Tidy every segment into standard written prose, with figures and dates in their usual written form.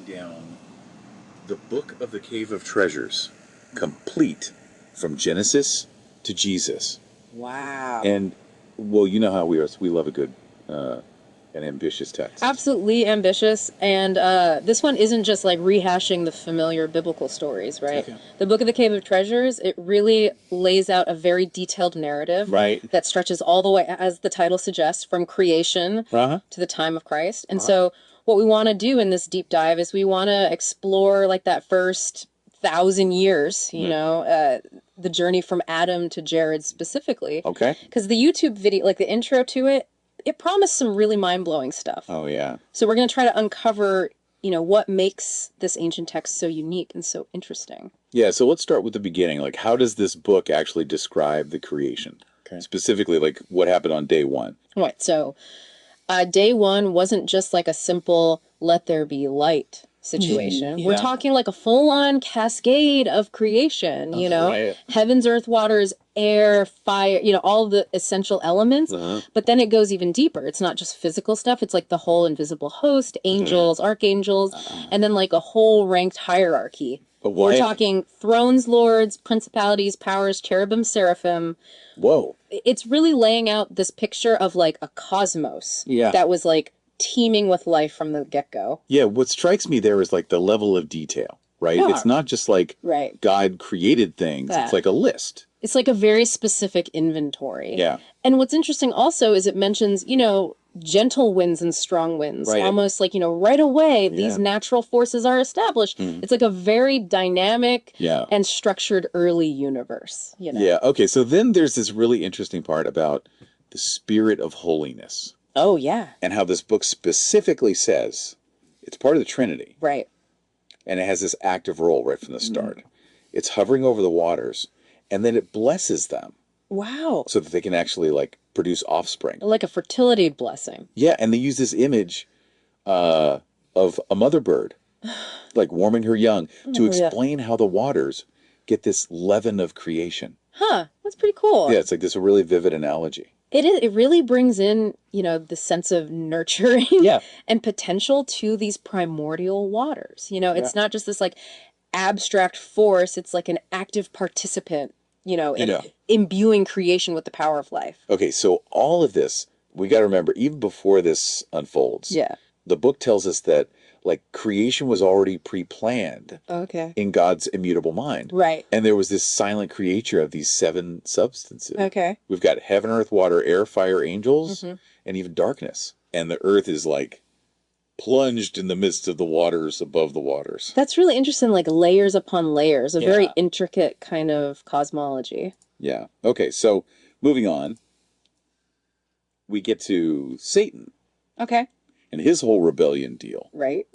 down the Book of the Cave of Treasures, complete from Genesis to Jesus. Wow. And, well, you know how we are. We love a good an ambitious text. Absolutely ambitious. And this one isn't just like rehashing the familiar biblical stories, right? Okay. The Book of the Cave of Treasures, it really lays out a very detailed narrative that stretches all the way, as the title suggests, from creation to the time of Christ. And so what we want to do in this deep dive is we want to explore like that first 1,000 years, you know, the journey from Adam to Jared specifically. Okay. Because the YouTube video, like the intro to it, it promised some really mind-blowing stuff. Oh, yeah. So we're going to try to uncover, you know, what makes this ancient text so unique and so interesting. Yeah, so let's start with the beginning. Like, how does this book actually describe the creation? Okay. Specifically, like, what happened on day one? Right, so day one wasn't just like a simple let there be light situation. We're talking like a full-on cascade of creation, you know, heavens, earth, waters, air, fire, you know, all the essential elements. But then it goes even deeper. It's not just physical stuff. It's like the whole invisible host, angels, archangels, and then like a whole ranked hierarchy. We're talking thrones, lords, principalities, powers, cherubim, seraphim. Whoa. It's really laying out this picture of like a cosmos that was like teeming with life from the get-go. Yeah, what strikes me there is like the level of detail, right? Yeah. It's not just like God created things. It's like a list. It's like a very specific inventory. Yeah. And what's interesting also is it mentions, you know, gentle winds and strong winds. Almost like, you know, right away, these natural forces are established. It's like a very dynamic and structured early universe, you know? Yeah, okay, so then there's this really interesting part about the spirit of holiness. Oh, yeah. And how this book specifically says it's part of the Trinity. Right. And it has this active role right from the start. It's hovering over the waters, and then it blesses them. Wow. So that they can actually, like, produce offspring. Like a fertility blessing. Yeah, and they use this image of a mother bird, like warming her young, to explain how the waters get this leaven of creation. Huh, that's pretty cool. Yeah, it's like this really vivid analogy. It is. It really brings in, you know, the sense of nurturing and potential to these primordial waters. You know, it's not just this like abstract force. It's like an active participant, you know, imbuing creation with the power of life. Okay, so all of this, we got to remember, even before this unfolds, the book tells us that like creation was already pre-planned in God's immutable mind. Right. And there was this silent creator of these 7 substances. Okay. We've got heaven, earth, water, air, fire, angels, and even darkness. And the earth is like plunged in the midst of the waters above the waters. That's really interesting, like layers upon layers, a very intricate kind of cosmology. Yeah. Okay, so moving on, we get to Satan. Okay. And his whole rebellion deal. Right.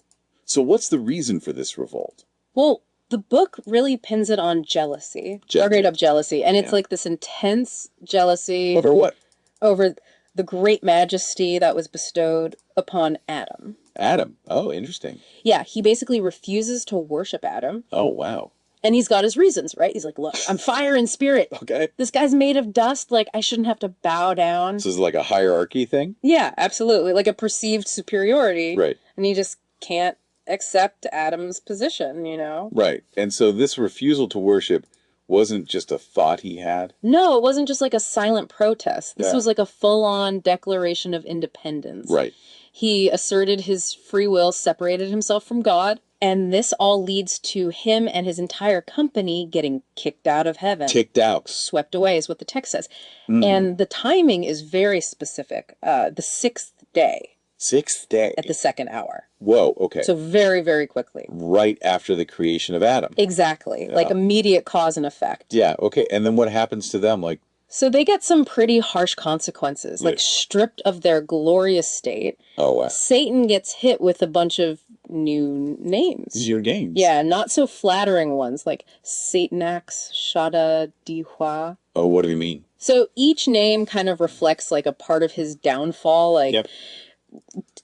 So what's the reason for this revolt? Well, the book really pins it on jealousy. Straight up jealousy. And it's like this intense jealousy. Over what? Over the great majesty that was bestowed upon Adam. Adam. Oh, interesting. Yeah, he basically refuses to worship Adam. Oh, wow. And he's got his reasons, right? He's like, look, I'm fire and spirit. Okay. This guy's made of dust. Like, I shouldn't have to bow down. So this is like a hierarchy thing? Yeah, absolutely. Like a perceived superiority. Right. And he just can't accept Adam's position, you know? Right. And so this refusal to worship wasn't just a thought he had? No, it wasn't just like a silent protest. This was like a full-on declaration of independence. Right. He asserted his free will, separated himself from God. And this all leads to him and his entire company getting kicked out of heaven. Kicked out. Swept away is what the text says. And the timing is very specific. The 6th day. 6th day. At the 2nd hour. Whoa, okay. So very, very quickly. Right after the creation of Adam. Exactly. Like immediate cause and effect. Yeah, okay. And then what happens to them? Like, so they get some pretty harsh consequences, like stripped of their glorious state. Oh, wow. Satan gets hit with a bunch of new names. Your names. Yeah, not so flattering ones like Satanax, Shada, Dihua. Oh, what do you mean? So each name kind of reflects like a part of his downfall, like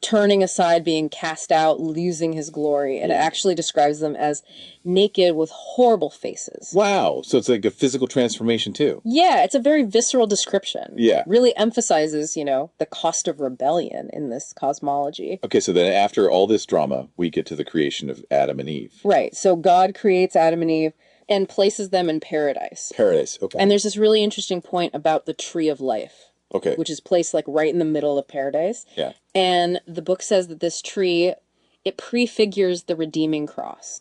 turning aside, being cast out, losing his glory. And it actually describes them as naked with horrible faces. Wow. So it's like a physical transformation too. Yeah, it's a very visceral description. Yeah. Really emphasizes, you know, the cost of rebellion in this cosmology. Okay, so then after all this drama, we get to the creation of Adam and Eve. Right. So God creates Adam and Eve and places them in paradise. Paradise, okay. And there's this really interesting point about the tree of life. Okay. Which is placed like right in the middle of paradise. Yeah. And the book says that this tree, it prefigures the redeeming cross.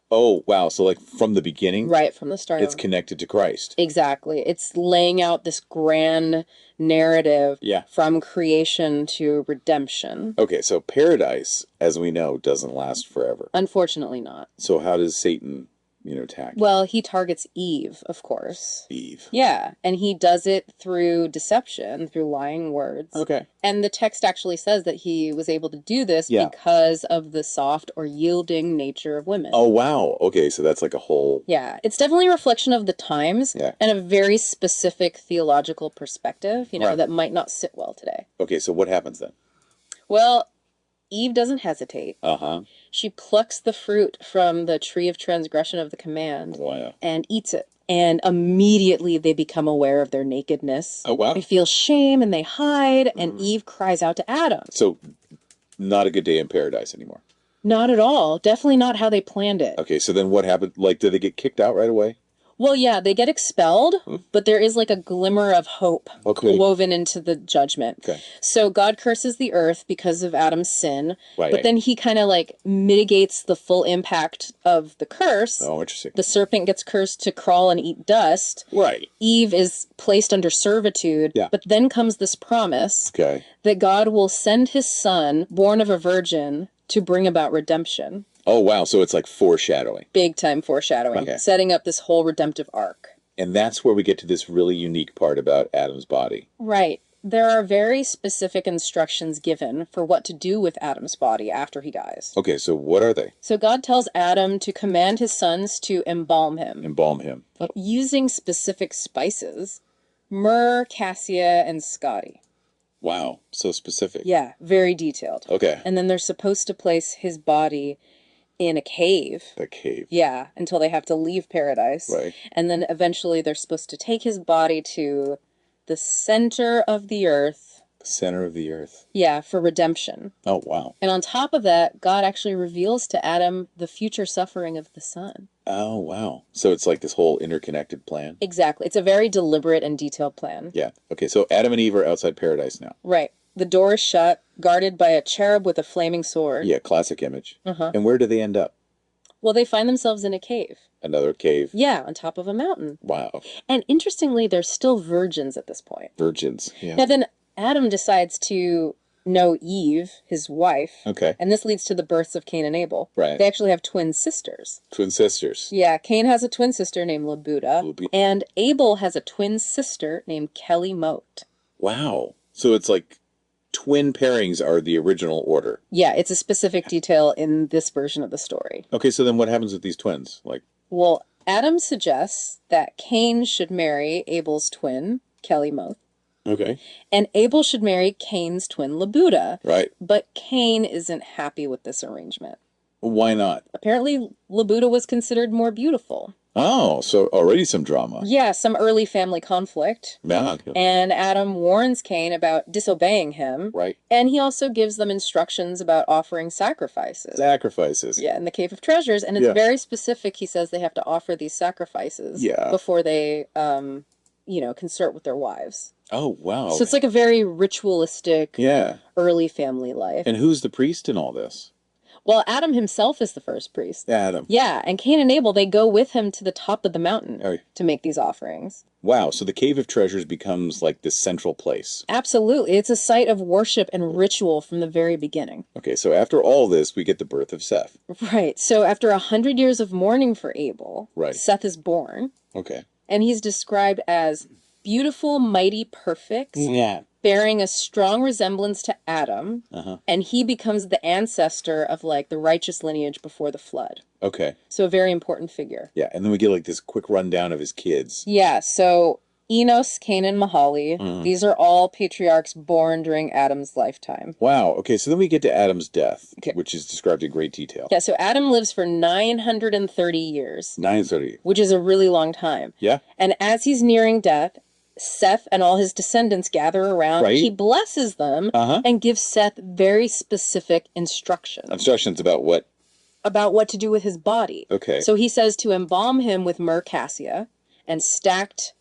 Oh, wow. So like from the beginning? Right, from the start. It's connected to Christ. Exactly. It's laying out this grand narrative from creation to redemption. Okay, so paradise, as we know, doesn't last forever. Unfortunately not. So how does Satan, attack? Well, he targets Eve, of course. Eve. Yeah, and he does it through deception, through lying words. Okay. And the text actually says that he was able to do this because of the soft or yielding nature of women. Oh, wow. Okay, so that's like a whole... Yeah, it's definitely a reflection of the times and a very specific theological perspective, that might not sit well today. Okay, so what happens then? Well, Eve doesn't hesitate. Uh-huh. She plucks the fruit from the tree of transgression of the command and eats it. And immediately they become aware of their nakedness. Oh, wow. They feel shame and they hide, and Eve cries out to Adam. So, not a good day in paradise anymore. Not at all. Definitely not how they planned it. Okay, so then what happened? Like, did they get kicked out right away? Well, yeah, they get expelled, but there is like a glimmer of hope woven into the judgment. Okay. So God curses the earth because of Adam's sin, Right. But then he kind of like mitigates the full impact of the curse. Oh, interesting. The serpent gets cursed to crawl and eat dust. Right. Eve is placed under servitude, but then comes this promise that God will send his son, born of a virgin, to bring about redemption. Oh, wow. So it's like foreshadowing. Big time foreshadowing, setting up this whole redemptive arc. And that's where we get to this really unique part about Adam's body. Right. There are very specific instructions given for what to do with Adam's body after he dies. Okay, so what are they? So God tells Adam to command his sons to embalm him. Embalm him. Using specific spices, myrrh, cassia, and scotty. Wow, so specific. Yeah, very detailed. Okay. And then they're supposed to place his body in a cave. A cave. Yeah, until they have to leave paradise. Right. And then eventually they're supposed to take his body to the center of the earth. The center of the earth. Yeah, for redemption. Oh, wow. And on top of that, God actually reveals to Adam the future suffering of the son. Oh, wow. So it's like this whole interconnected plan? Exactly. It's a very deliberate and detailed plan. Yeah. Okay, so Adam and Eve are outside paradise now. Right. The door is shut, guarded by a cherub with a flaming sword. Yeah, classic image. And where do they end up? Well, they find themselves in a cave. Another cave? Yeah, on top of a mountain. Wow. And interestingly, they're still virgins at this point. Virgins, yeah. Now then, Adam decides to know Eve, his wife. Okay. And this leads to the births of Cain and Abel. Right. They actually have twin sisters. Twin sisters. Yeah, Cain has a twin sister named Labuda. And Abel has a twin sister named Kelly Moat. Wow. So it's like twin pairings are the original order. Yeah, it's a specific detail in this version of the story. Okay, so then what happens with these twins? Well, Adam suggests that Cain should marry Abel's twin, Kelly Moat. Okay. And Abel should marry Cain's twin, Labuda. Right. But Cain isn't happy with this arrangement. Why not? Apparently, Labuda was considered more beautiful. Oh, so already some drama. Yeah, some early family conflict. Yeah. And Adam warns Cain about disobeying him. Right. And he also gives them instructions about offering sacrifices. Sacrifices. Yeah, in the Cave of Treasures. And it's very specific. He says they have to offer these sacrifices before they, consort with their wives. Oh, wow. So it's like a very ritualistic early family life. And who's the priest in all this? Well, Adam himself is the first priest. Adam. Yeah, and Cain and Abel, they go with him to the top of the mountain to make these offerings. Wow, so the Cave of Treasures becomes like this central place. Absolutely. It's a site of worship and ritual from the very beginning. Okay, so after all this, we get the birth of Seth. Right. So after 100 years of mourning for Abel, Seth is born. Okay. And he's described as beautiful, mighty, perfect. Yeah. Bearing a strong resemblance to Adam, and he becomes the ancestor of the righteous lineage before the flood. Okay. So a very important figure. Yeah, and then we get this quick rundown of his kids. Yeah, so Enos, Cain, and Mahali. These are all patriarchs born during Adam's lifetime. Wow. Okay, so then we get to Adam's death, which is described in great detail. Yeah, so Adam lives for 930 years. 930. Which is a really long time. Yeah. And as he's nearing death, Seth and all his descendants gather around. Right. He blesses them and gives Seth very specific instructions. Instructions about what? About what to do with his body. Okay. So he says to embalm him with myrrh cassia and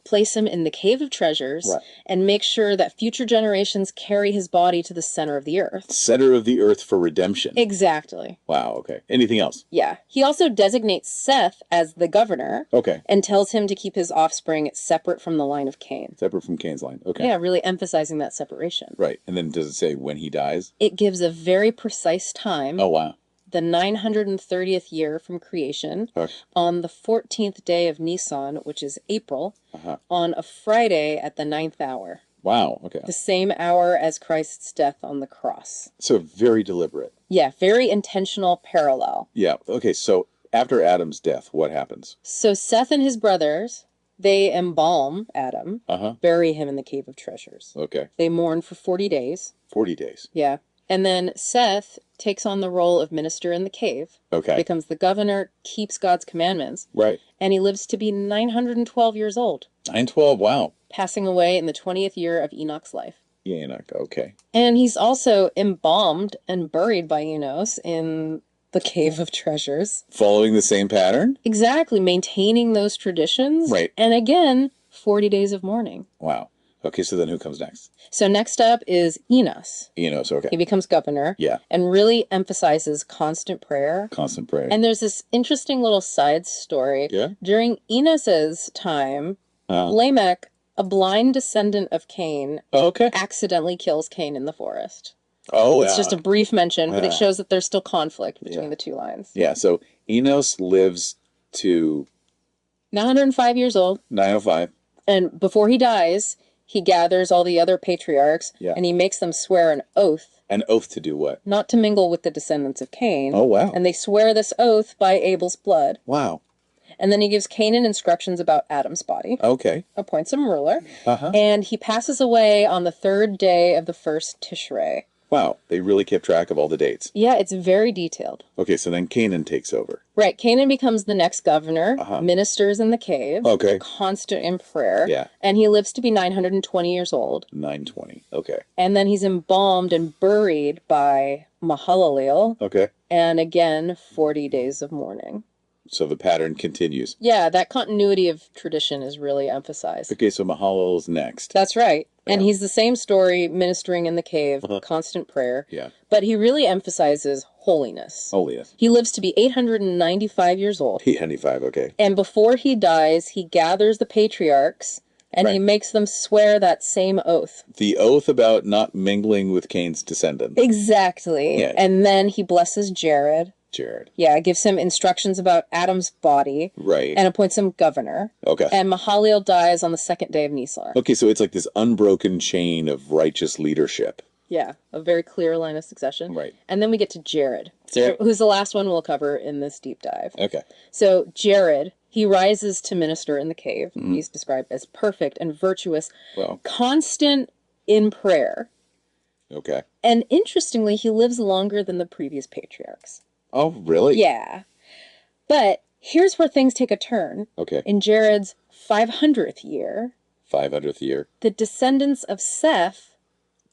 place him in the cave of treasures and make sure that future generations carry his body to the center of the earth. Center of the earth for redemption. Exactly. Wow, okay. Anything else? Yeah. He also designates Seth as the governor. Okay. And tells him to keep his offspring separate from the line of Cain. Separate from Cain's line. Okay. Yeah, really emphasizing that separation. Right. And then does it say when he dies? It gives a very precise time. Oh, wow. The 930th year from creation, on the 14th day of Nisan, which is April, on a Friday at the 9th hour. Wow, okay. The same hour as Christ's death on the cross. So very deliberate. Yeah, very intentional parallel. Yeah, okay, so after Adam's death, what happens? So Seth and his brothers, they embalm Adam, bury him in the cave of treasures. Okay. They mourn for 40 days. 40 days. Yeah. And then Seth takes on the role of minister in the cave. Okay. Becomes the governor, keeps God's commandments. Right. And he lives to be 912 years old. 912, wow. Passing away in the 20th year of Enoch's life. Yeah, Enoch, okay. And he's also embalmed and buried by Enos in the cave of treasures. Following the same pattern? Exactly. Maintaining those traditions. Right. And again, 40 days of mourning. Wow. Okay, so then who comes next? So next up is Enos. Enos, okay. He becomes governor. Yeah. And really emphasizes constant prayer. Constant prayer. And there's this interesting little side story. Yeah. During Enos's time, Lamech, a blind descendant of Cain, accidentally kills Cain in the forest. Oh, It's just a brief mention, but it shows that there's still conflict between the two lines. Yeah, so Enos lives to 905 years old. 905. And before he dies, he gathers all the other patriarchs and he makes them swear an oath. An oath to do what? Not to mingle with the descendants of Cain. Oh, wow. And they swear this oath by Abel's blood. Wow. And then he gives Canaan instructions about Adam's body. Okay. Appoints him ruler. And he passes away on the 3rd day of the first Tishrei. Wow, they really kept track of all the dates. Yeah, it's very detailed. Okay, so then Canaan takes over. Right, Canaan becomes the next governor, ministers in the cave, constant in prayer, and he lives to be 920 years old. 920, okay. And then he's embalmed and buried by Mahalalel. Okay. And again, 40 days of mourning. So the pattern continues. Yeah, that continuity of tradition is really emphasized. Okay, so Mahalalel is next. That's right. And he's the same story, ministering in the cave, constant prayer. Yeah. But he really emphasizes holiness. Holiness. He lives to be 895 years old. 895, okay. And before he dies, he gathers the patriarchs and he makes them swear that same oath. The oath about not mingling with Cain's descendants. Exactly. Yeah. And then he blesses Jared. Yeah, gives him instructions about Adam's body. Right. And appoints him governor. Okay. And Mahalalel dies on the 2nd day of Nisan. Okay, so it's like this unbroken chain of righteous leadership. Yeah, a very clear line of succession. Right. And then we get to Jared, who's the last one we'll cover in this deep dive. Okay. So Jared, he rises to minister in the cave. He's described as perfect and virtuous, constant in prayer. Okay. And interestingly, he lives longer than the previous patriarchs. Oh, really? Yeah. But here's where things take a turn. Okay. In Jared's 500th year. 500th year. The descendants of Seth,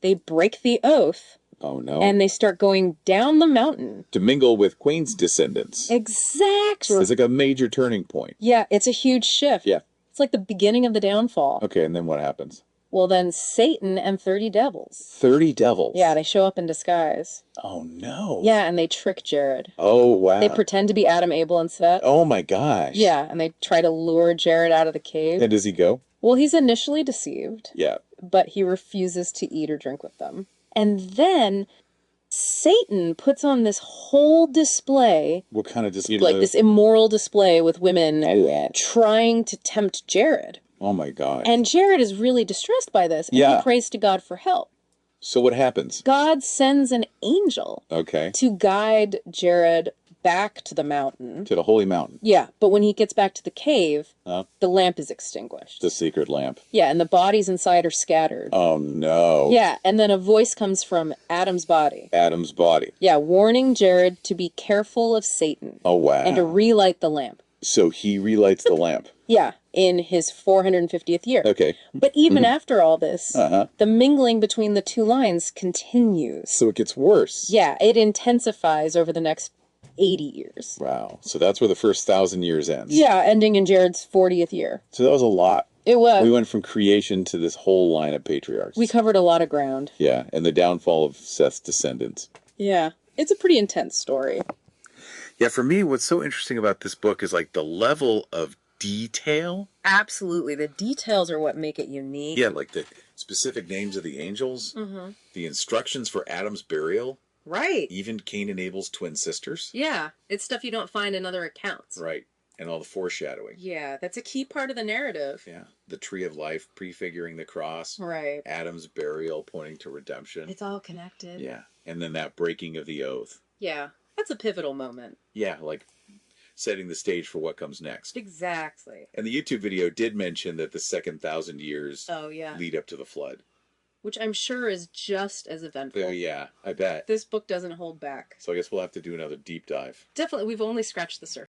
they break the oath. Oh, no. And they start going down the mountain. To mingle with Cain's descendants. Exactly. It's like a major turning point. Yeah, it's a huge shift. Yeah. It's like the beginning of the downfall. Okay, and then what happens? Well, then Satan and 30 devils. 30 devils? Yeah, they show up in disguise. Oh, no. Yeah, and they trick Jared. Oh, wow. They pretend to be Adam, Abel, and Seth. Oh, my gosh. Yeah, and they try to lure Jared out of the cave. And does he go? Well, he's initially deceived. Yeah. But he refuses to eat or drink with them. And then Satan puts on this whole display. What kind of display? Like this immoral display with women trying to tempt Jared. Oh my God. And Jared is really distressed by this. And he prays to God for help. So what happens? God sends an angel. Okay. To guide Jared back to the mountain. To the holy mountain. Yeah, but when he gets back to the cave, the lamp is extinguished. The secret lamp. Yeah, and the bodies inside are scattered. Oh, no. Yeah, and then a voice comes from Adam's body. Adam's body. Yeah, warning Jared to be careful of Satan. Oh, wow. And to relight the lamp. So he relights the lamp. Yeah, in his 450th year. Okay. But even after all this, the mingling between the two lines continues. So it gets worse. Yeah, it intensifies over the next 80 years. Wow. So that's where the first 1,000 years ends. Yeah, ending in Jared's 40th year. So that was a lot. It was. We went from creation to this whole line of patriarchs. We covered a lot of ground. Yeah, and the downfall of Seth's descendants. Yeah, it's a pretty intense story. Yeah, for me, what's so interesting about this book is like the level of detail. Absolutely. The details are what make it unique. Yeah, like the specific names of the angels, the instructions for Adam's burial. Right. Even Cain and Abel's twin sisters. Yeah, it's stuff you don't find in other accounts. Right. And all the foreshadowing. Yeah, that's a key part of the narrative. Yeah. The tree of life prefiguring the cross. Right. Adam's burial pointing to redemption. It's all connected. Yeah. And then that breaking of the oath. Yeah. That's a pivotal moment. Yeah, like setting the stage for what comes next. Exactly. And the YouTube video did mention that the second 1,000 years lead up to the flood. Which I'm sure is just as eventful. Oh, yeah, I bet. This book doesn't hold back. So I guess we'll have to do another deep dive. Definitely. We've only scratched the surface.